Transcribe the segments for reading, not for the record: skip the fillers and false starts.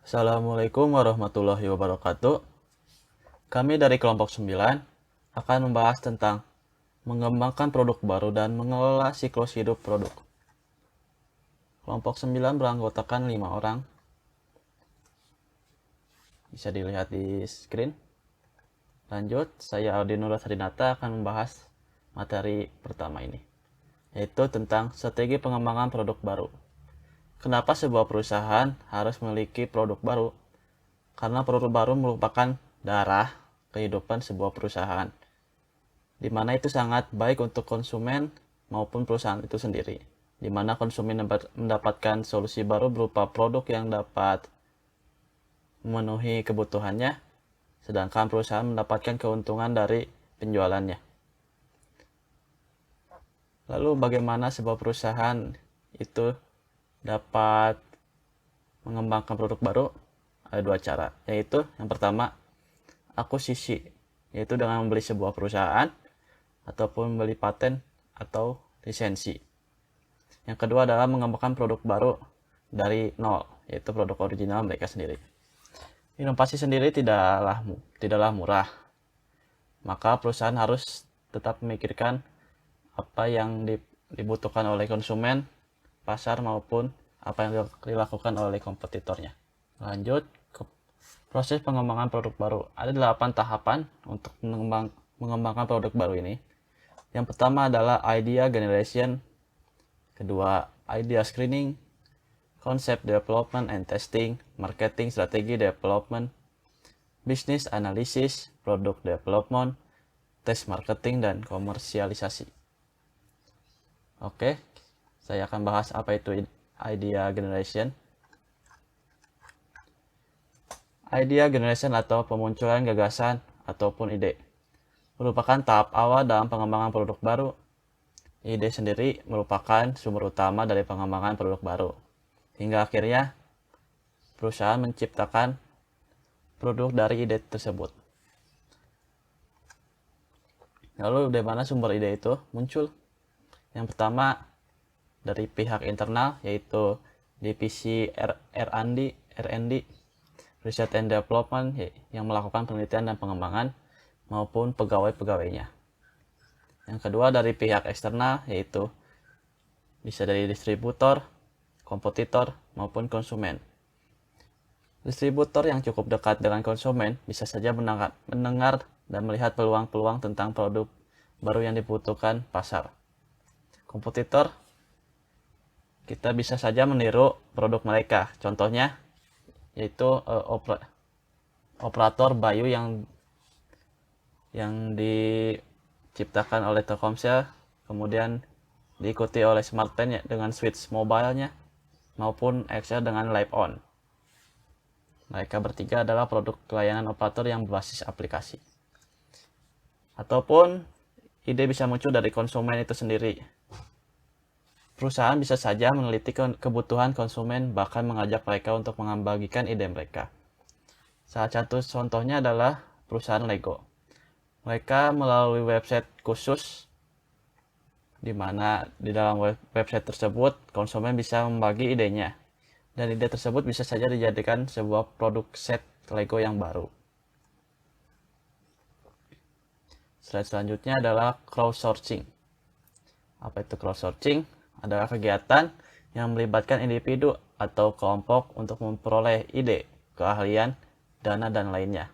Assalamualaikum warahmatullahi wabarakatuh. Kami dari kelompok 9 akan membahas tentang mengembangkan produk baru dan mengelola siklus hidup produk. Kelompok 9 beranggotakan 5 orang. Bisa dilihat di screen. Lanjut, saya Audi Nur Harinata akan membahas materi pertama ini, yaitu tentang strategi pengembangan produk baru. Kenapa sebuah perusahaan harus memiliki produk baru? Karena produk baru merupakan darah kehidupan sebuah perusahaan, di mana itu sangat baik untuk konsumen maupun perusahaan itu sendiri, di mana konsumen mendapatkan solusi baru berupa produk yang dapat memenuhi kebutuhannya, sedangkan perusahaan mendapatkan keuntungan dari penjualannya. Lalu bagaimana sebuah perusahaan itu dapat mengembangkan produk baru? Ada dua cara, yaitu yang pertama, akuisisi, yaitu dengan membeli sebuah perusahaan ataupun membeli paten atau lisensi. Yang kedua adalah mengembangkan produk baru dari nol, yaitu produk original mereka sendiri. Inovasi sendiri tidaklah murah, maka perusahaan harus tetap memikirkan apa yang dibutuhkan oleh konsumen, pasar, maupun apa yang dilakukan oleh kompetitornya. Lanjut ke proses pengembangan produk baru. Ada 8 tahapan untuk mengembangkan produk baru ini. Yang pertama adalah idea generation, kedua idea screening, concept development and testing, marketing strategy development, business analysis, product development, test marketing, dan komersialisasi. Oke, saya akan bahas apa itu idea generation. Idea generation atau pemunculan gagasan ataupun ide merupakan tahap awal dalam pengembangan produk baru. Ide sendiri merupakan sumber utama dari pengembangan produk baru, hingga akhirnya perusahaan menciptakan produk dari ide tersebut. Lalu dari mana sumber ide itu muncul? Yang pertama dari pihak internal, yaitu divisi R&D, Research and Development, yang melakukan penelitian dan pengembangan, maupun pegawai-pegawainya. Yang kedua dari pihak eksternal, yaitu bisa dari distributor, kompetitor, maupun konsumen. Distributor yang cukup dekat dengan konsumen bisa saja mendengar dan melihat peluang-peluang tentang produk baru yang dibutuhkan pasar. Kompetitor, kita bisa saja meniru produk mereka. Contohnya yaitu operator Bayu yang diciptakan oleh Telkomsel, kemudian diikuti oleh Smartpan dengan switch mobile-nya, maupun Excel dengan Live On. Mereka bertiga adalah produk layanan operator yang berbasis aplikasi. Ataupun ide bisa muncul dari konsumen itu sendiri. Perusahaan bisa saja meneliti kebutuhan konsumen, bahkan mengajak mereka untuk membagikan ide mereka. Salah satu contohnya adalah perusahaan Lego. Mereka melalui website khusus, di mana di dalam website tersebut konsumen bisa membagi idenya, dan ide tersebut bisa saja dijadikan sebuah produk set Lego yang baru. Slide selanjutnya adalah crowdsourcing. Apa itu crowdsourcing? Adalah kegiatan yang melibatkan individu atau kelompok untuk memperoleh ide, keahlian, dana, dan lainnya.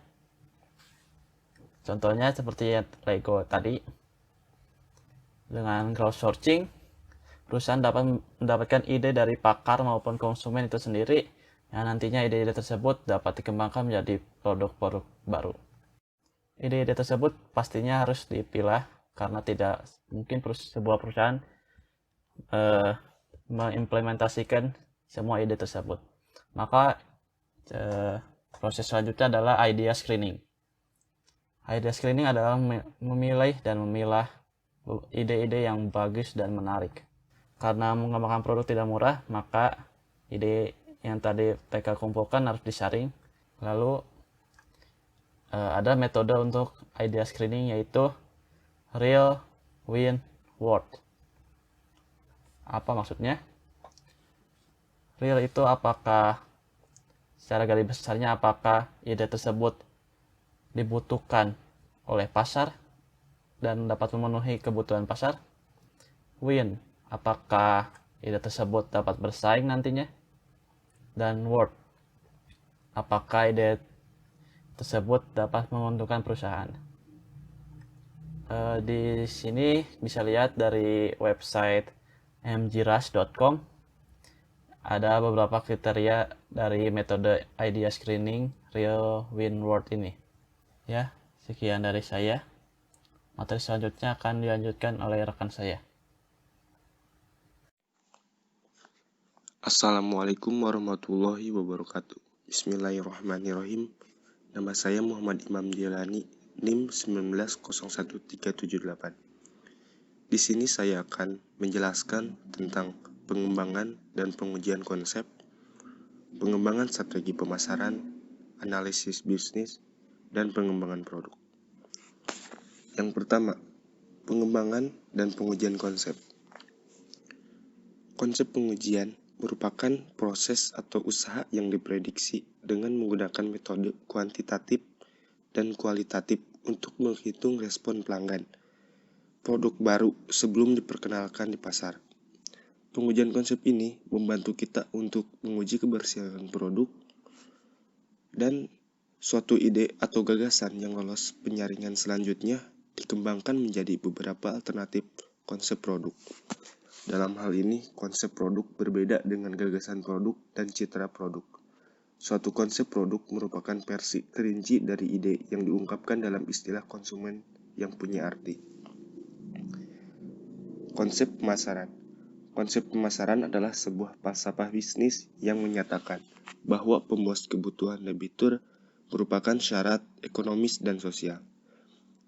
Contohnya seperti Lego tadi. Dengan crowdsourcing, perusahaan dapat mendapatkan ide dari pakar maupun konsumen itu sendiri, yang nantinya ide-ide tersebut dapat dikembangkan menjadi produk-produk baru. Ide-ide tersebut pastinya harus dipilah, karena tidak mungkin sebuah perusahaan mengimplementasikan semua ide tersebut. Maka proses selanjutnya adalah idea screening. Idea screening adalah memilih dan memilah ide-ide yang bagus dan menarik. Karena mengembangkan produk tidak murah, maka ide yang tadi mereka kumpulkan harus disaring. Lalu ada metode untuk idea screening, yaitu real win worth. Apa maksudnya? Real itu apakah secara garis besarnya apakah ide tersebut dibutuhkan oleh pasar dan dapat memenuhi kebutuhan pasar. Win, apakah ide tersebut dapat bersaing nantinya. Dan worth, apakah ide tersebut dapat menguntungkan perusahaan. Di sini bisa lihat dari website mgrush.com ada beberapa kriteria dari metode idea screening real win worth ini. Ya, sekian dari saya. Materi selanjutnya akan dilanjutkan oleh rekan saya. Assalamualaikum warahmatullahi wabarakatuh. Bismillahirrahmanirrahim. Nama saya Muhammad Imam Dialani, NIM 1901378. Di sini saya akan menjelaskan tentang pengembangan dan pengujian konsep, pengembangan strategi pemasaran, analisis bisnis, dan pengembangan produk. Yang pertama, pengembangan dan pengujian konsep. Konsep pengujian merupakan proses atau usaha yang diprediksi dengan menggunakan metode kuantitatif dan kualitatif untuk menghitung respon pelanggan produk baru sebelum diperkenalkan di pasar. Pengujian konsep ini membantu kita untuk menguji keberhasilan produk dan suatu ide atau gagasan yang lolos penyaringan selanjutnya dikembangkan menjadi beberapa alternatif konsep produk. Dalam hal ini, konsep produk berbeda dengan gagasan produk dan citra produk. Suatu konsep produk merupakan versi terinci dari ide yang diungkapkan dalam istilah konsumen yang punya arti. Konsep pemasaran. Konsep pemasaran adalah sebuah falsafah bisnis yang menyatakan bahwa pemuas kebutuhan debitur merupakan syarat ekonomis dan sosial.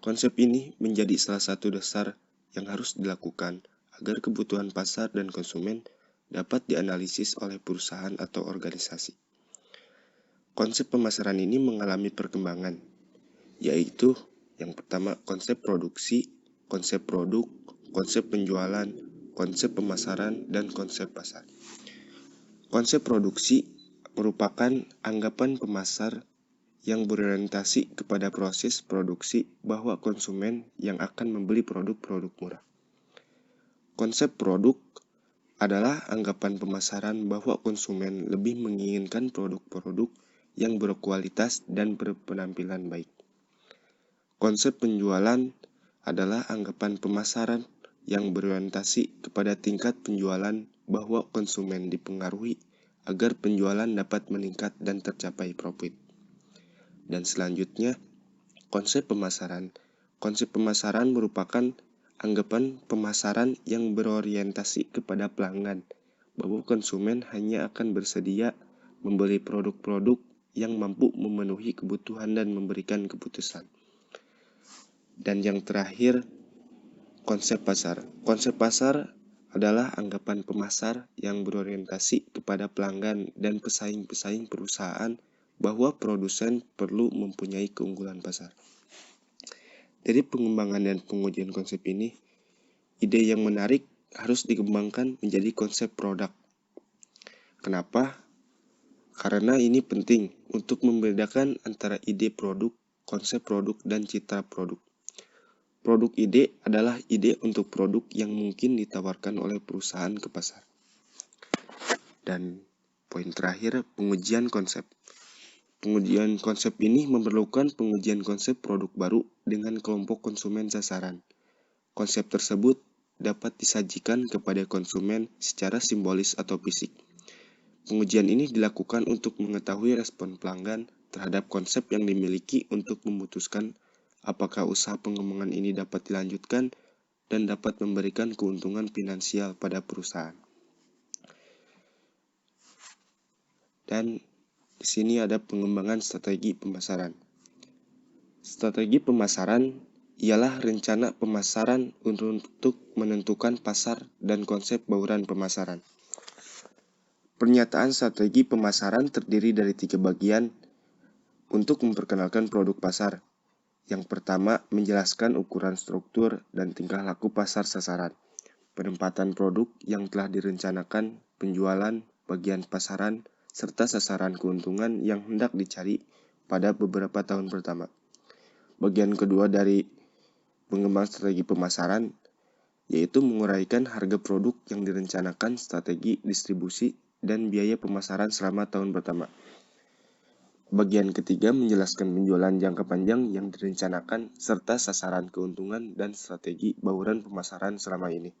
Konsep ini menjadi salah satu dasar yang harus dilakukan agar kebutuhan pasar dan konsumen dapat dianalisis oleh perusahaan atau organisasi. Konsep pemasaran ini mengalami perkembangan, yaitu yang pertama konsep produksi, konsep produk, konsep penjualan, konsep pemasaran, dan konsep pasar. Konsep produksi merupakan anggapan pemasar yang berorientasi kepada proses produksi bahwa konsumen yang akan membeli produk-produk murah. Konsep produk adalah anggapan pemasaran bahwa konsumen lebih menginginkan produk-produk yang berkualitas dan berpenampilan baik. Konsep penjualan adalah anggapan pemasaran yang berorientasi kepada tingkat penjualan bahwa konsumen dipengaruhi agar penjualan dapat meningkat dan tercapai profit. Dan selanjutnya, konsep pemasaran. Konsep pemasaran merupakan anggapan pemasaran yang berorientasi kepada pelanggan, bahwa konsumen hanya akan bersedia membeli produk-produk yang mampu memenuhi kebutuhan dan memberikan keputusan. Dan yang terakhir, konsep pasar. Konsep pasar adalah anggapan pemasar yang berorientasi kepada pelanggan dan pesaing-pesaing perusahaan bahwa produsen perlu mempunyai keunggulan pasar. Dari pengembangan dan pengujian konsep ini, ide yang menarik harus dikembangkan menjadi konsep produk. Kenapa? Karena ini penting untuk membedakan antara ide produk, konsep produk, dan citra produk. Produk ide adalah ide untuk produk yang mungkin ditawarkan oleh perusahaan ke pasar. Dan poin terakhir, pengujian konsep. Pengujian konsep ini memerlukan pengujian konsep produk baru dengan kelompok konsumen sasaran. Konsep tersebut dapat disajikan kepada konsumen secara simbolis atau fisik. Pengujian ini dilakukan untuk mengetahui respon pelanggan terhadap konsep yang dimiliki untuk memutuskan apakah usaha pengembangan ini dapat dilanjutkan dan dapat memberikan keuntungan finansial pada perusahaan. Dan di sini ada pengembangan strategi pemasaran. Strategi pemasaran ialah rencana pemasaran untuk menentukan pasar dan konsep bauran pemasaran. Pernyataan strategi pemasaran terdiri dari 3 bagian untuk memperkenalkan produk pasar. Yang pertama, menjelaskan ukuran struktur dan tingkah laku pasar sasaran, penempatan produk yang telah direncanakan, penjualan, bagian pasaran, serta sasaran keuntungan yang hendak dicari pada beberapa tahun pertama. Bagian kedua dari pengembangan strategi pemasaran yaitu menguraikan harga produk yang direncanakan, strategi distribusi, dan biaya pemasaran selama tahun pertama. Bagian ketiga menjelaskan penjualan jangka panjang yang direncanakan serta sasaran keuntungan dan strategi bauran pemasaran selama ini.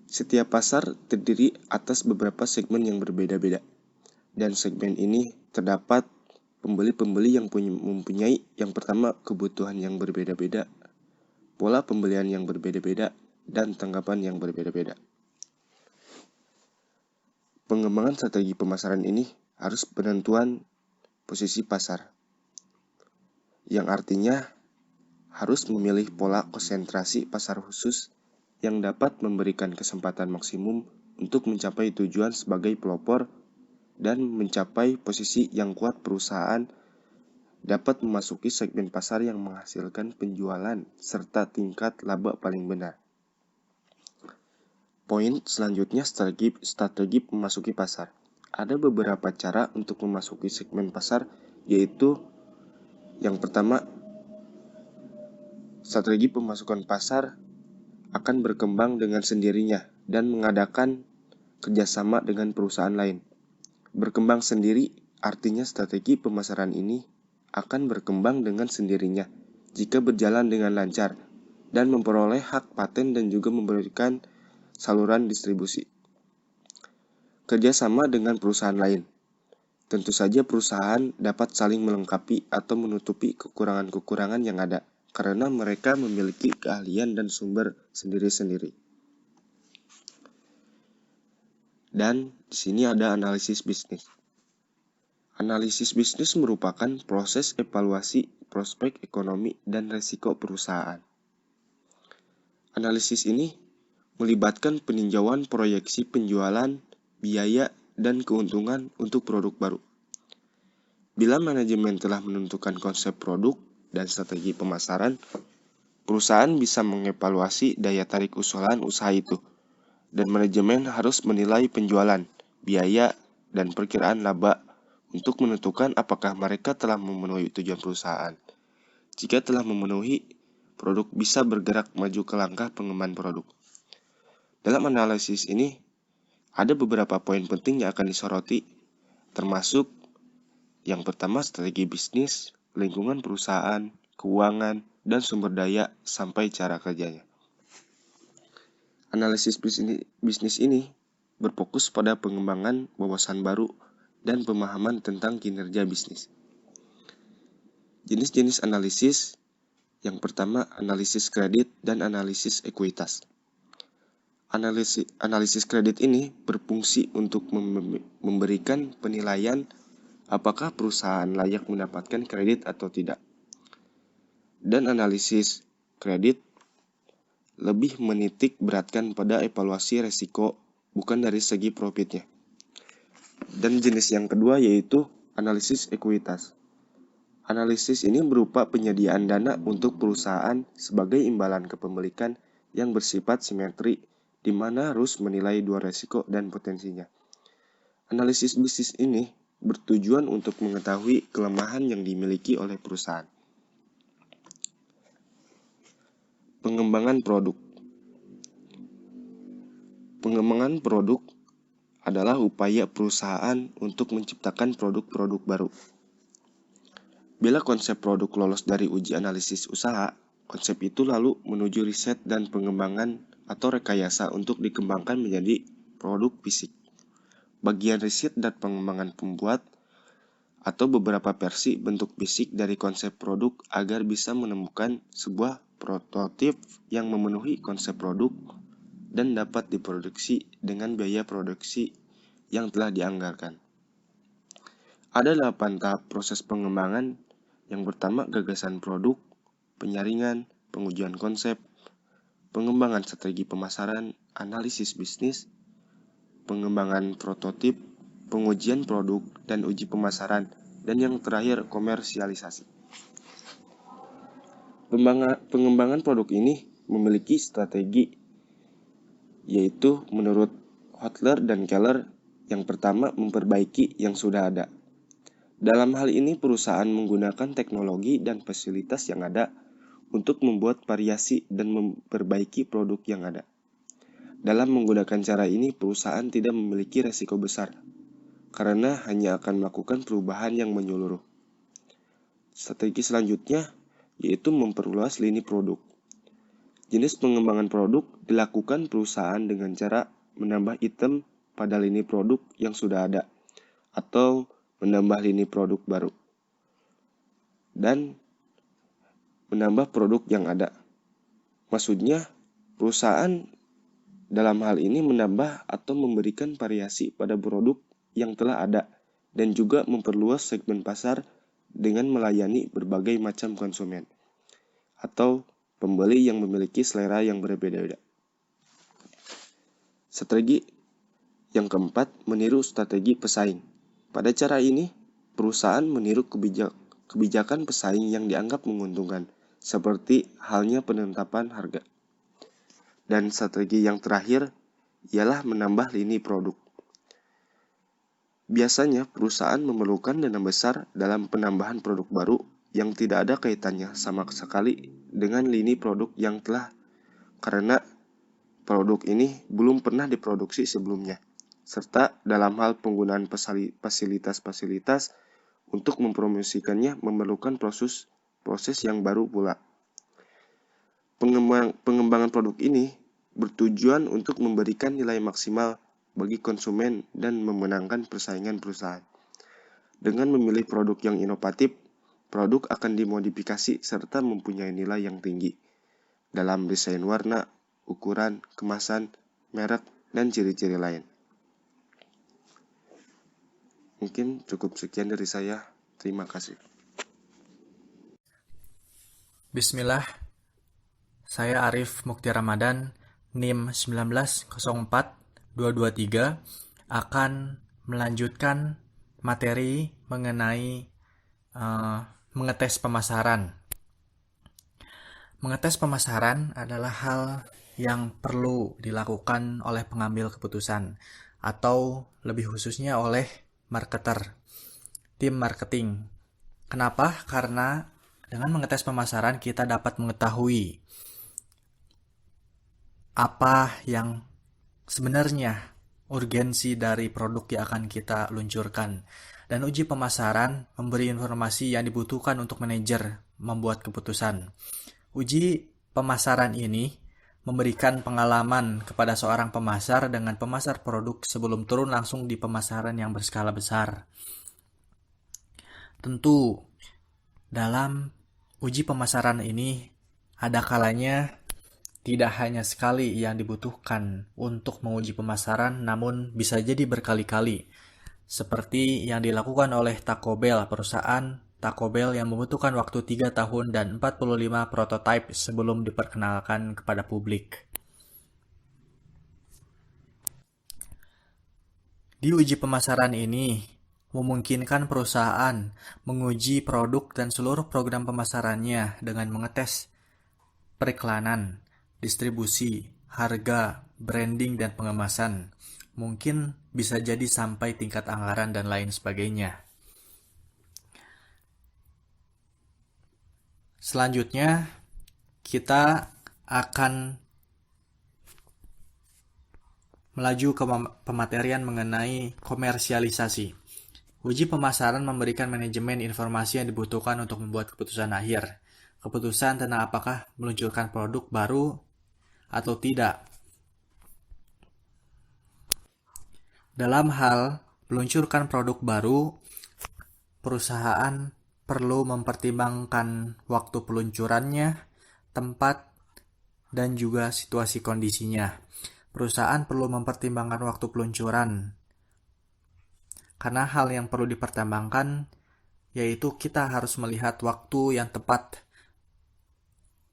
Setiap pasar terdiri atas beberapa segmen yang berbeda-beda, dan segmen ini terdapat pembeli-pembeli yang mempunyai yang pertama kebutuhan yang berbeda-beda, pola pembelian yang berbeda-beda, dan tanggapan yang berbeda-beda. Pengembangan strategi pemasaran ini harus penentuan posisi pasar, yang artinya harus memilih pola konsentrasi pasar khusus yang dapat memberikan kesempatan maksimum untuk mencapai tujuan sebagai pelopor dan mencapai posisi yang kuat perusahaan dapat memasuki segmen pasar yang menghasilkan penjualan serta tingkat laba paling benar. Poin selanjutnya strategi memasuki pasar. Ada beberapa cara untuk memasuki segmen pasar, yaitu yang pertama, strategi pemasukan pasar akan berkembang dengan sendirinya dan mengadakan kerjasama dengan perusahaan lain. Berkembang sendiri artinya strategi pemasaran ini akan berkembang dengan sendirinya jika berjalan dengan lancar dan memperoleh hak paten dan juga memberikan saluran distribusi. Kerjasama dengan perusahaan lain. Tentu saja perusahaan dapat saling melengkapi atau menutupi kekurangan-kekurangan yang ada karena mereka memiliki keahlian dan sumber sendiri-sendiri. Dan di sini ada analisis bisnis. Analisis bisnis merupakan proses evaluasi prospek ekonomi dan risiko perusahaan. Analisis ini melibatkan peninjauan proyeksi penjualan, biaya, dan keuntungan untuk produk baru. Bila manajemen telah menentukan konsep produk dan strategi pemasaran, perusahaan bisa mengevaluasi daya tarik usaha itu, dan manajemen harus menilai penjualan, biaya, dan perkiraan laba untuk menentukan apakah mereka telah memenuhi tujuan perusahaan. Jika telah memenuhi, produk bisa bergerak maju ke langkah pengembangan produk. Dalam analisis ini, ada beberapa poin penting yang akan disoroti, termasuk yang pertama strategi bisnis, lingkungan perusahaan, keuangan, dan sumber daya sampai cara kerjanya. Analisis bisnis ini berfokus pada pengembangan wawasan baru dan pemahaman tentang kinerja bisnis. Jenis-jenis analisis, yang pertama analisis kredit dan analisis ekuitas. Analisis kredit ini berfungsi untuk memberikan penilaian apakah perusahaan layak mendapatkan kredit atau tidak. Dan analisis kredit lebih menitik beratkan pada evaluasi risiko bukan dari segi profitnya. Dan jenis yang kedua yaitu analisis ekuitas. Analisis ini berupa penyediaan dana untuk perusahaan sebagai imbalan kepemilikan yang bersifat simetri, di mana harus menilai dua risiko dan potensinya. Analisis bisnis ini bertujuan untuk mengetahui kelemahan yang dimiliki oleh perusahaan. Pengembangan produk. Pengembangan produk adalah upaya perusahaan untuk menciptakan produk-produk baru. Bila konsep produk lolos dari uji analisis usaha, konsep itu lalu menuju riset dan pengembangan atau rekayasa untuk dikembangkan menjadi produk fisik. Bagian riset dan pengembangan pembuat atau beberapa versi bentuk fisik dari konsep produk agar bisa menemukan sebuah prototip yang memenuhi konsep produk dan dapat diproduksi dengan biaya produksi yang telah dianggarkan. Ada 8 tahap proses pengembangan. Yang pertama, gagasan produk, penyaringan, pengujian konsep, pengembangan strategi pemasaran, analisis bisnis, pengembangan prototip, pengujian produk, dan uji pemasaran, dan yang terakhir, komersialisasi. Pengembangan produk ini memiliki strategi, yaitu menurut Hotler dan Keller, Yang pertama, memperbaiki yang sudah ada. Dalam hal ini, perusahaan menggunakan teknologi dan fasilitas yang ada untuk membuat variasi dan memperbaiki produk yang ada. Dalam menggunakan cara ini, perusahaan tidak memiliki resiko besar, karena hanya akan melakukan perubahan yang menyeluruh. Strategi selanjutnya yaitu memperluas lini produk. Jenis pengembangan produk dilakukan perusahaan dengan cara menambah item pada lini produk yang sudah ada, atau menambah lini produk baru, dan menambah produk yang ada. Maksudnya, perusahaan dalam hal ini menambah atau memberikan variasi pada produk yang telah ada, dan juga memperluas segmen pasar dengan melayani berbagai macam konsumen atau pembeli yang memiliki selera yang berbeda-beda. Strategi yang keempat, meniru strategi pesaing. Pada cara ini, perusahaan meniru kebijakan pesaing yang dianggap menguntungkan, seperti halnya penetapan harga. Dan strategi yang terakhir ialah menambah lini produk. Biasanya perusahaan memerlukan dana besar dalam penambahan produk baru yang tidak ada kaitannya sama sekali dengan lini produk yang telah, karena produk ini belum pernah diproduksi sebelumnya, serta dalam hal penggunaan fasilitas-fasilitas untuk mempromosikannya memerlukan proses yang baru pula. Pengembangan produk ini bertujuan untuk memberikan nilai maksimal bagi konsumen dan memenangkan persaingan perusahaan. Dengan memilih produk yang inovatif, produk akan dimodifikasi serta mempunyai nilai yang tinggi dalam desain warna, ukuran, kemasan, merek, dan ciri-ciri lain. Mungkin cukup sekian dari saya. Terima kasih. Bismillah, saya Arif Mukti Ramadan, NIM 1904223, akan melanjutkan materi mengenai mengetes pemasaran. Mengetes pemasaran adalah hal yang perlu dilakukan oleh pengambil keputusan, atau lebih khususnya oleh marketer, tim marketing. Kenapa? Karena dengan mengetes pemasaran kita dapat mengetahui apa yang sebenarnya urgensi dari produk yang akan kita luncurkan. Dan uji pemasaran memberi informasi yang dibutuhkan untuk manajer membuat keputusan. Uji pemasaran ini memberikan pengalaman kepada seorang pemasar dengan pemasar produk sebelum turun langsung di pemasaran yang berskala besar. Tentu, dalam uji pemasaran ini ada kalanya tidak hanya sekali yang dibutuhkan untuk menguji pemasaran, namun bisa jadi berkali-kali. Seperti yang dilakukan oleh Taco Bell, perusahaan Taco Bell yang membutuhkan waktu 3 tahun dan 45 prototipe sebelum diperkenalkan kepada publik. Di uji pemasaran ini, memungkinkan perusahaan menguji produk dan seluruh program pemasarannya dengan mengetes periklanan, distribusi, harga, branding, dan pengemasan. Mungkin bisa jadi sampai tingkat anggaran dan lain sebagainya. Selanjutnya, kita akan melaju ke pematerian mengenai komersialisasi. Uji pemasaran memberikan manajemen informasi yang dibutuhkan untuk membuat keputusan akhir. Keputusan tentang apakah meluncurkan produk baru atau tidak. Dalam hal meluncurkan produk baru, perusahaan perlu mempertimbangkan waktu peluncurannya, tempat, dan juga situasi kondisinya. Perusahaan perlu mempertimbangkan waktu peluncuran, karena hal yang perlu dipertimbangkan yaitu kita harus melihat waktu yang tepat,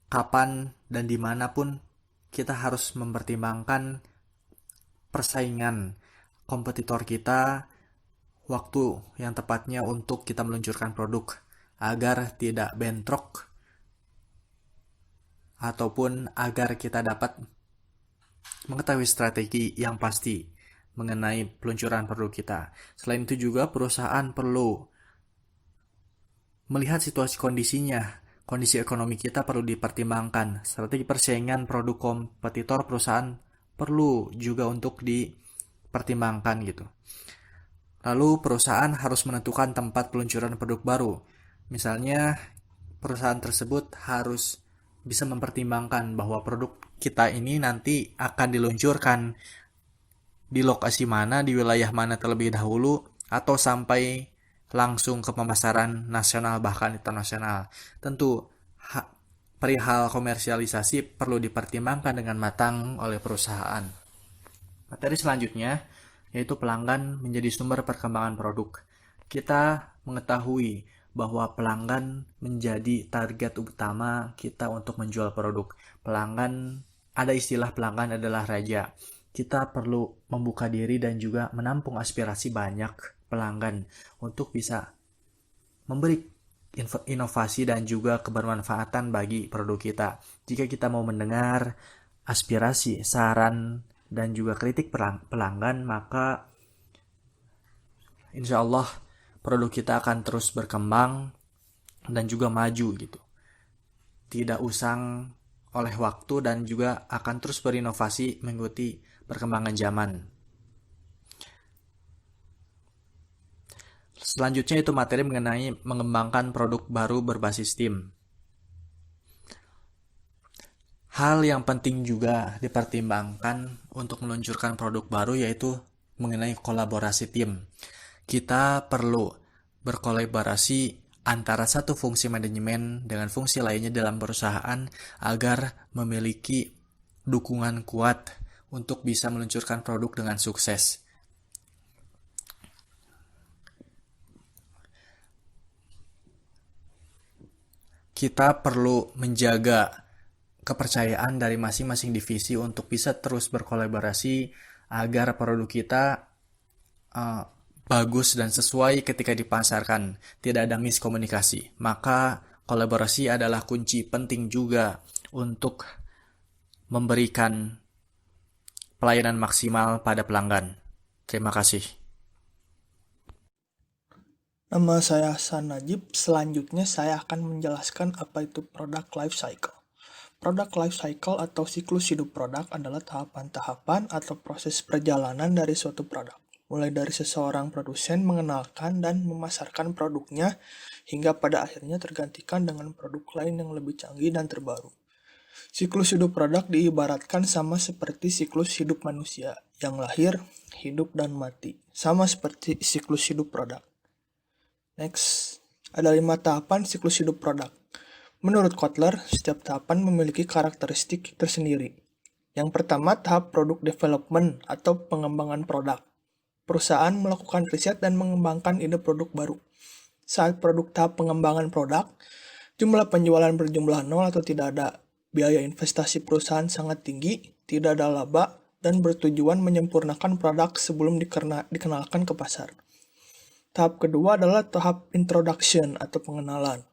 kapan dan dimanapun kita harus mempertimbangkan persaingan kompetitor kita, waktu yang tepatnya untuk kita meluncurkan produk agar tidak bentrok ataupun agar kita dapat mengetahui strategi yang pasti mengenai peluncuran produk kita. Selain itu juga perusahaan perlu melihat situasi kondisinya. Kondisi ekonomi kita perlu dipertimbangkan. Strategi persaingan produk kompetitor perusahaan perlu juga untuk dipertimbangkan gitu. Lalu perusahaan harus menentukan tempat peluncuran produk baru. Misalnya perusahaan tersebut harus bisa mempertimbangkan bahwa produk kita ini nanti akan diluncurkan di lokasi mana, di wilayah mana terlebih dahulu, atau sampai langsung ke pemasaran nasional bahkan internasional. Tentu perihal komersialisasi perlu dipertimbangkan dengan matang oleh perusahaan. Materi selanjutnya yaitu pelanggan menjadi sumber perkembangan produk. Kita mengetahui bahwa pelanggan menjadi target utama kita untuk menjual produk. Pelanggan, ada istilah pelanggan adalah raja. Kita perlu membuka diri dan juga menampung aspirasi banyak pelanggan untuk bisa memberi inovasi dan juga kebermanfaatan bagi produk kita. Jika kita mau mendengar aspirasi, saran, dan juga kritik pelanggan, maka insya Allah produk kita akan terus berkembang dan juga maju gitu. Tidak usang oleh waktu dan juga akan terus berinovasi mengikuti perkembangan zaman. Selanjutnya itu materi mengenai mengembangkan produk baru berbasis tim. Hal yang penting juga dipertimbangkan untuk meluncurkan produk baru yaitu mengenai kolaborasi tim. Kita perlu berkolaborasi antara satu fungsi manajemen dengan fungsi lainnya dalam perusahaan agar memiliki dukungan kuat untuk bisa meluncurkan produk dengan sukses. Kita perlu menjaga kepercayaan dari masing-masing divisi untuk bisa terus berkolaborasi agar produk kita bagus dan sesuai ketika dipasarkan, tidak ada miskomunikasi. Maka kolaborasi adalah kunci penting juga untuk memberikan pelayanan maksimal pada pelanggan. Terima kasih. Nama saya Hasan Najib. Selanjutnya saya akan menjelaskan apa itu product life cycle. Product life cycle atau siklus hidup produk adalah tahapan-tahapan atau proses perjalanan dari suatu produk. Mulai dari seseorang produsen mengenalkan dan memasarkan produknya hingga pada akhirnya tergantikan dengan produk lain yang lebih canggih dan terbaru. Siklus hidup produk diibaratkan sama seperti siklus hidup manusia yang lahir, hidup, dan mati. Sama seperti siklus hidup produk. Next, ada 5 tahapan siklus hidup produk. Menurut Kotler, setiap tahapan memiliki karakteristik tersendiri. Yang pertama, tahap product development atau pengembangan produk. Perusahaan melakukan riset dan mengembangkan ide produk baru. Saat produk tahap pengembangan produk, jumlah penjualan berjumlah 0 atau tidak ada. Biaya investasi perusahaan sangat tinggi, tidak ada laba, dan bertujuan menyempurnakan produk sebelum dikenalkan ke pasar. Tahap kedua adalah tahap introduction atau pengenalan.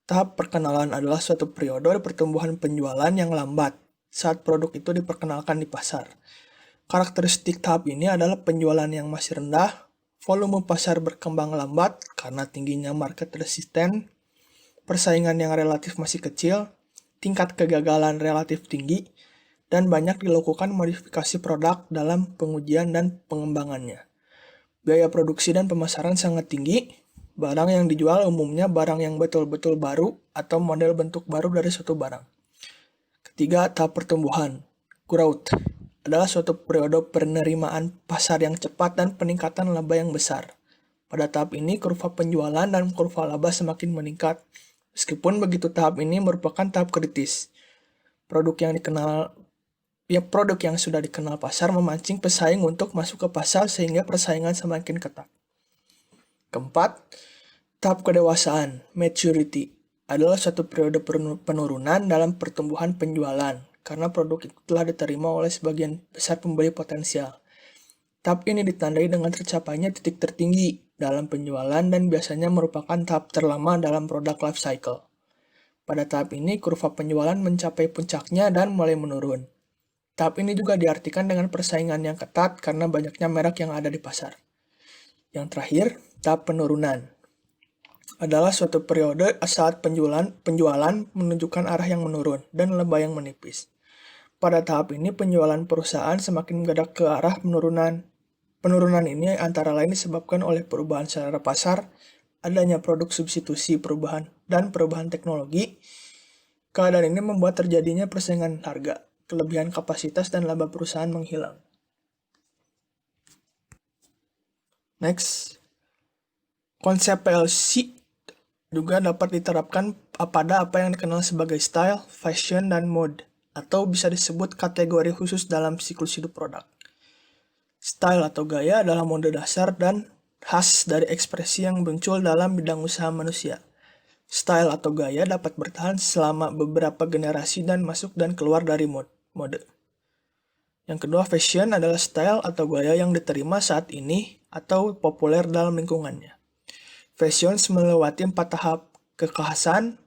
Tahap perkenalan adalah suatu periode pertumbuhan penjualan yang lambat saat produk itu diperkenalkan di pasar. Karakteristik tahap ini adalah penjualan yang masih rendah, volume pasar berkembang lambat karena tingginya market resisten, persaingan yang relatif masih kecil, tingkat kegagalan relatif tinggi, dan banyak dilakukan modifikasi produk dalam pengujian dan pengembangannya. Biaya produksi dan pemasaran sangat tinggi. Barang yang dijual umumnya barang yang betul-betul baru atau model bentuk baru dari suatu barang. Ketiga, tahap pertumbuhan. Growth adalah suatu periode penerimaan pasar yang cepat dan peningkatan laba yang besar. Pada tahap ini, kurva penjualan dan kurva laba semakin meningkat. Meskipun begitu, tahap ini merupakan tahap kritis. Produk yang sudah dikenal pasar memancing pesaing untuk masuk ke pasar sehingga persaingan semakin ketat. Keempat, tahap kedewasaan, maturity, adalah suatu periode penurunan dalam pertumbuhan penjualan karena produk itu telah diterima oleh sebagian besar pembeli potensial. Tahap ini ditandai dengan tercapainya titik tertinggi dalam penjualan dan biasanya merupakan tahap terlama dalam product life cycle. Pada tahap ini, kurva penjualan mencapai puncaknya dan mulai menurun. Tahap ini juga diartikan dengan persaingan yang ketat karena banyaknya merek yang ada di pasar. Yang terakhir, tahap penurunan adalah suatu periode saat penjualan menunjukkan arah yang menurun dan laba yang menipis. Pada tahap ini, penjualan perusahaan semakin mendadak ke arah penurunan. Penurunan ini antara lain disebabkan oleh perubahan selera pasar, adanya produk substitusi dan perubahan teknologi. Keadaan ini membuat terjadinya persaingan harga, kelebihan kapasitas, dan laba perusahaan menghilang. Next, konsep PLC juga dapat diterapkan pada apa yang dikenal sebagai style, fashion, dan mode, atau bisa disebut kategori khusus dalam siklus hidup produk. Style atau gaya adalah mode dasar dan khas dari ekspresi yang muncul dalam bidang usaha manusia. Style atau gaya dapat bertahan selama beberapa generasi dan masuk dan keluar dari mode. Yang kedua, fashion adalah style atau gaya yang diterima saat ini atau populer dalam lingkungannya. Fashion melewati 4 tahap: kekhasan,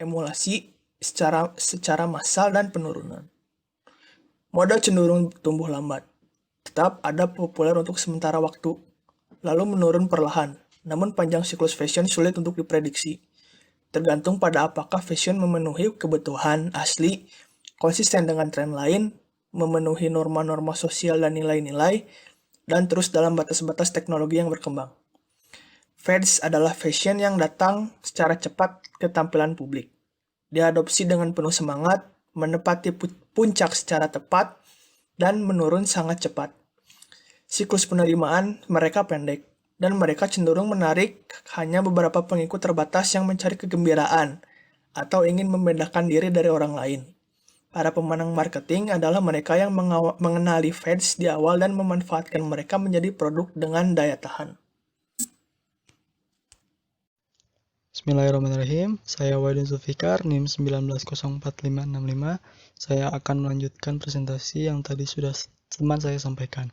emulasi, secara massal, dan penurunan. Mode cenderung tumbuh lambat, tetap ada populer untuk sementara waktu, lalu menurun perlahan. Namun panjang siklus fashion sulit untuk diprediksi. Tergantung pada apakah fashion memenuhi kebutuhan asli, konsisten dengan tren lain, memenuhi norma-norma sosial dan nilai-nilai, dan terus dalam batas-batas teknologi yang berkembang. Fads adalah fashion yang datang secara cepat ke tampilan publik. Diadopsi dengan penuh semangat, menepati puncak secara tepat, dan menurun sangat cepat. Siklus penerimaan mereka pendek, dan mereka cenderung menarik hanya beberapa pengikut terbatas yang mencari kegembiraan atau ingin membedakan diri dari orang lain. Para pemenang marketing adalah mereka yang mengenali fads di awal dan memanfaatkan mereka menjadi produk dengan daya tahan. Bismillahirrahmanirrahim. Saya Waidun Zulfikar, NIM 19045565. Saya akan melanjutkan presentasi yang tadi sudah teman saya sampaikan.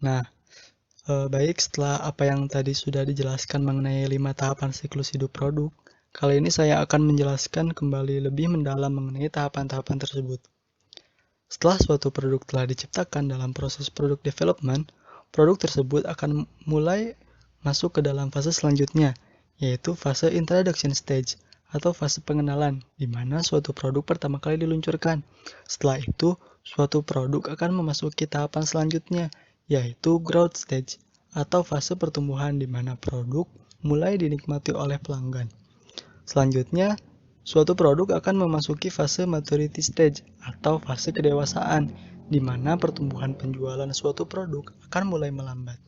Nah, baik, setelah apa yang tadi sudah dijelaskan mengenai 5 tahapan siklus hidup produk, kali ini saya akan menjelaskan kembali lebih mendalam mengenai tahapan-tahapan tersebut. Setelah suatu produk telah diciptakan dalam proses product development, produk tersebut akan mulai masuk ke dalam fase selanjutnya, yaitu fase introduction stage atau fase pengenalan, di mana suatu produk pertama kali diluncurkan. Setelah itu, suatu produk akan memasuki tahapan selanjutnya, yaitu growth stage atau fase pertumbuhan di mana produk mulai dinikmati oleh pelanggan. Selanjutnya, suatu produk akan memasuki fase maturity stage atau fase kedewasaan di mana pertumbuhan penjualan suatu produk akan mulai melambat.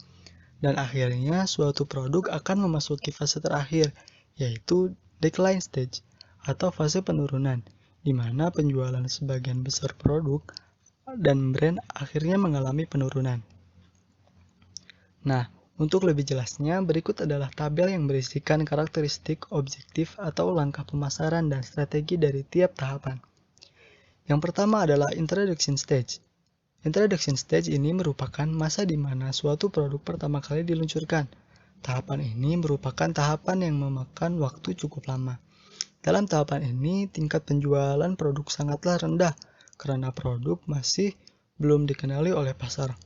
Dan akhirnya suatu produk akan memasuki fase terakhir, yaitu decline stage atau fase penurunan di mana penjualan sebagian besar produk dan brand akhirnya mengalami penurunan. Nah, untuk lebih jelasnya, berikut adalah tabel yang berisikan karakteristik, objektif, atau langkah pemasaran dan strategi dari tiap tahapan. Yang pertama adalah introduction stage. Introduction stage ini merupakan masa di mana suatu produk pertama kali diluncurkan. Tahapan ini merupakan tahapan yang memakan waktu cukup lama. Dalam tahapan ini, tingkat penjualan produk sangatlah rendah karena produk masih belum dikenali oleh pasar.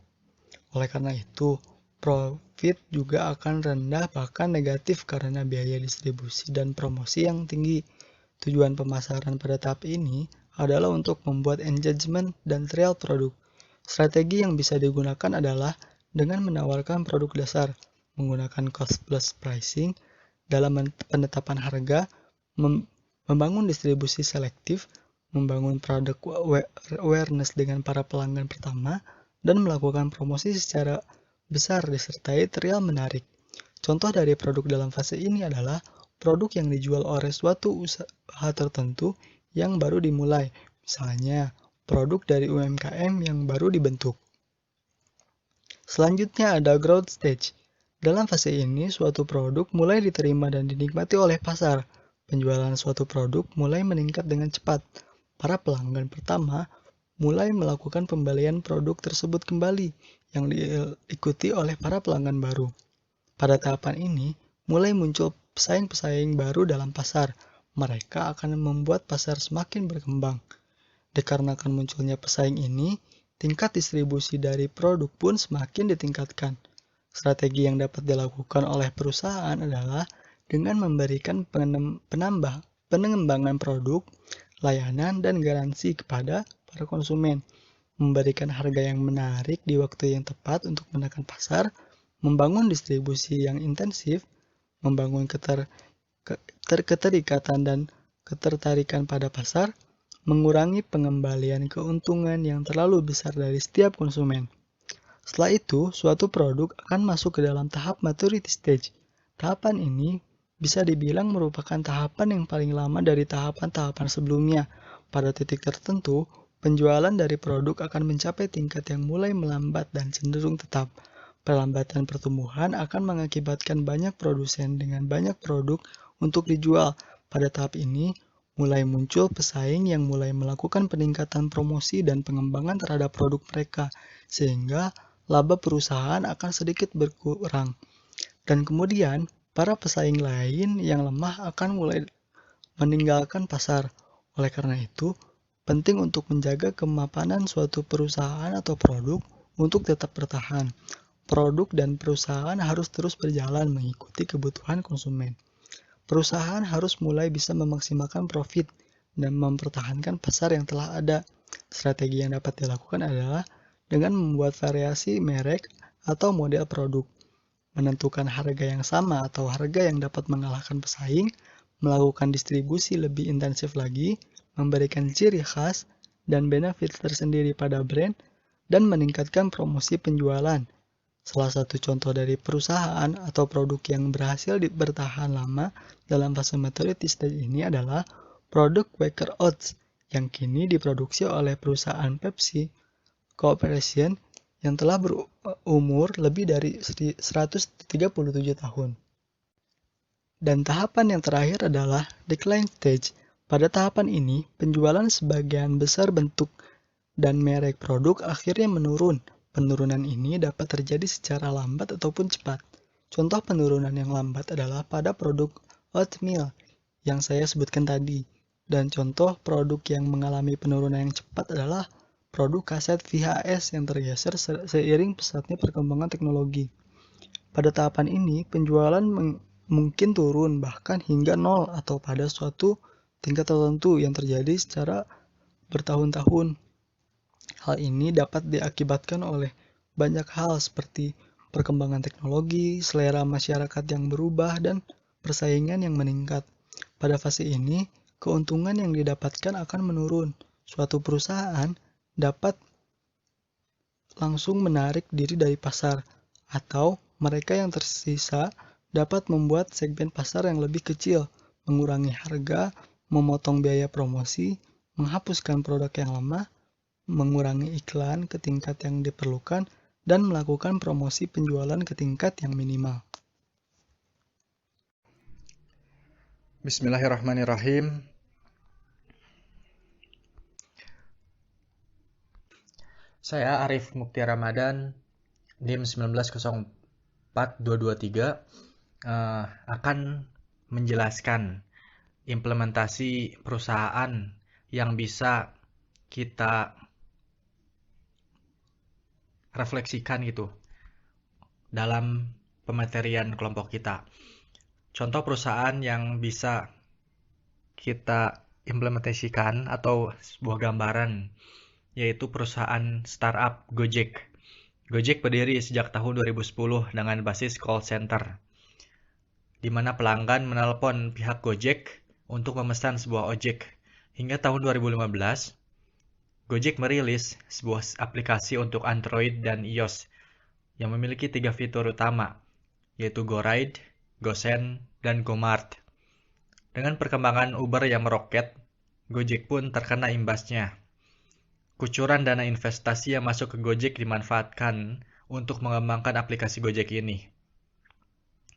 Oleh karena itu, profit juga akan rendah bahkan negatif karena biaya distribusi dan promosi yang tinggi. Tujuan pemasaran pada tahap ini adalah untuk membuat engagement dan trial produk. Strategi yang bisa digunakan adalah dengan menawarkan produk dasar, menggunakan cost plus pricing dalam penetapan harga, membangun distribusi selektif, membangun produk awareness dengan para pelanggan pertama, dan melakukan promosi secara besar disertai trial menarik. Contoh dari produk dalam fase ini adalah produk yang dijual oleh suatu usaha tertentu yang baru dimulai, misalnya produk dari UMKM yang baru dibentuk. Selanjutnya ada growth stage. Dalam fase ini, suatu produk mulai diterima dan dinikmati oleh pasar. Penjualan suatu produk mulai meningkat dengan cepat. Para pelanggan pertama mulai melakukan pembelian produk tersebut kembali yang diikuti oleh para pelanggan baru. Pada tahapan ini, mulai muncul pesaing-pesaing baru dalam pasar. Mereka akan membuat pasar semakin berkembang. Dikarenakan munculnya pesaing ini, tingkat distribusi dari produk pun semakin ditingkatkan. Strategi yang dapat dilakukan oleh perusahaan adalah dengan memberikan pengembangan produk, layanan, dan garansi kepada para konsumen, memberikan harga yang menarik di waktu yang tepat untuk menekan pasar, membangun distribusi yang intensif, membangun keterikatan dan ketertarikan pada pasar, mengurangi pengembalian keuntungan yang terlalu besar dari setiap konsumen. Setelah itu, suatu produk akan masuk ke dalam tahap maturity stage. Tahapan ini bisa dibilang merupakan tahapan yang paling lama dari tahapan-tahapan sebelumnya. Pada titik tertentu, penjualan dari produk akan mencapai tingkat yang mulai melambat dan cenderung tetap. Perlambatan pertumbuhan akan mengakibatkan banyak produsen dengan banyak produk untuk dijual. Pada tahap ini, mulai muncul pesaing yang mulai melakukan peningkatan promosi dan pengembangan terhadap produk mereka, sehingga laba perusahaan akan sedikit berkurang. Dan kemudian, para pesaing lain yang lemah akan mulai meninggalkan pasar. Oleh karena itu, penting untuk menjaga kemapanan suatu perusahaan atau produk untuk tetap bertahan. Produk dan perusahaan harus terus berjalan mengikuti kebutuhan konsumen. Perusahaan harus mulai bisa memaksimalkan profit dan mempertahankan pasar yang telah ada. Strategi yang dapat dilakukan adalah dengan membuat variasi merek atau model produk, menentukan harga yang sama atau harga yang dapat mengalahkan pesaing, melakukan distribusi lebih intensif lagi, memberikan ciri khas dan benefit tersendiri pada brand, dan meningkatkan promosi penjualan. Salah satu contoh dari perusahaan atau produk yang berhasil bertahan lama dalam fase maturity stage ini adalah produk Quaker Oats yang kini diproduksi oleh perusahaan Pepsi Corporation yang telah berumur lebih dari 137 tahun. Dan tahapan yang terakhir adalah decline stage. Pada tahapan ini, penjualan sebagian besar bentuk dan merek produk akhirnya menurun. Penurunan ini dapat terjadi secara lambat ataupun cepat. Contoh penurunan yang lambat adalah pada produk oatmeal yang saya sebutkan tadi. Dan contoh produk yang mengalami penurunan yang cepat adalah produk kaset VHS yang tergeser seiring pesatnya perkembangan teknologi. Pada tahapan ini, penjualan mungkin turun bahkan hingga nol atau pada suatu tingkat tertentu yang terjadi secara bertahun-tahun. Hal ini dapat diakibatkan oleh banyak hal seperti perkembangan teknologi, selera masyarakat yang berubah, dan persaingan yang meningkat. Pada fase ini, keuntungan yang didapatkan akan menurun. Suatu perusahaan dapat langsung menarik diri dari pasar, atau mereka yang tersisa dapat membuat segmen pasar yang lebih kecil, mengurangi harga, memotong biaya promosi, menghapuskan produk yang lemah, mengurangi iklan ke tingkat yang diperlukan, dan melakukan promosi penjualan ke tingkat yang minimal. Bismillahirrahmanirrahim. Saya Arif Mukti Ramadan, NIM 1904223, akan menjelaskan implementasi perusahaan yang bisa kita refleksikan gitu dalam pematerian kelompok kita. Contoh perusahaan yang bisa kita implementasikan atau sebuah gambaran yaitu perusahaan startup Gojek. Gojek berdiri sejak tahun 2010 dengan basis call center, di mana pelanggan menelpon pihak Gojek untuk memesan sebuah ojek. Hingga tahun 2015, Gojek merilis sebuah aplikasi untuk Android dan iOS yang memiliki 3 fitur utama, yaitu GoRide, GoSend, dan GoMart. Dengan perkembangan Uber yang meroket, Gojek pun terkena imbasnya. Kucuran dana investasi yang masuk ke Gojek dimanfaatkan untuk mengembangkan aplikasi Gojek ini.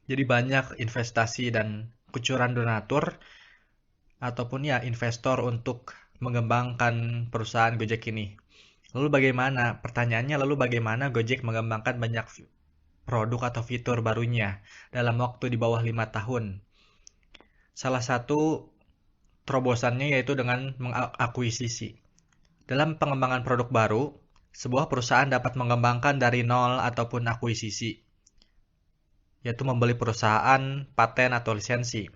Jadi banyak investasi dan kucuran donatur ataupun ya investor untuk mengembangkan perusahaan Gojek ini. Lalu bagaimana? Pertanyaannya, lalu bagaimana Gojek mengembangkan banyak produk atau fitur barunya dalam waktu di bawah 5 tahun? Salah satu terobosannya yaitu dengan mengakuisisi. Dalam pengembangan produk baru, sebuah perusahaan dapat mengembangkan dari nol ataupun akuisisi, yaitu membeli perusahaan, paten, atau lisensi.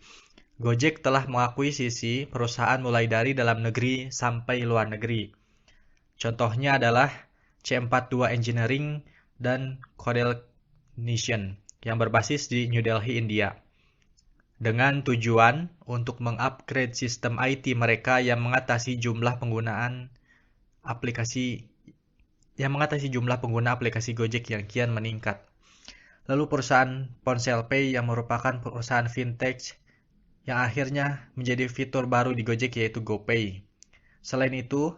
Gojek telah mengakuisisi perusahaan mulai dari dalam negeri sampai luar negeri. Contohnya adalah C42 Engineering dan Cognition yang berbasis di New Delhi, India, dengan tujuan untuk mengupgrade sistem IT mereka yang mengatasi jumlah pengguna aplikasi Gojek yang kian meningkat. Lalu perusahaan PonselPay yang merupakan perusahaan fintech yang akhirnya menjadi fitur baru di Gojek yaitu GoPay. Selain itu,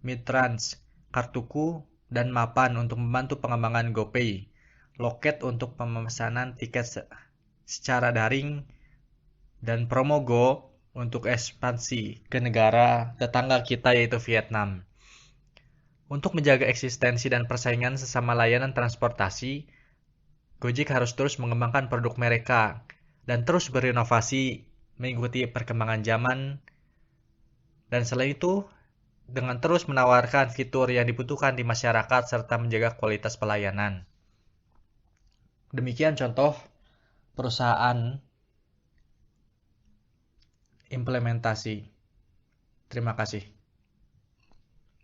Mitrans, Kartuku, dan Mapan untuk membantu pengembangan GoPay, Loket untuk pemesanan tiket secara daring, dan Promogo untuk ekspansi ke negara tetangga kita yaitu Vietnam. Untuk menjaga eksistensi dan persaingan sesama layanan transportasi, Gojek harus terus mengembangkan produk mereka dan terus berinovasi mengikuti perkembangan zaman, dan selain itu dengan terus menawarkan fitur yang dibutuhkan di masyarakat serta menjaga kualitas pelayanan. Demikian contoh perusahaan implementasi. Terima kasih.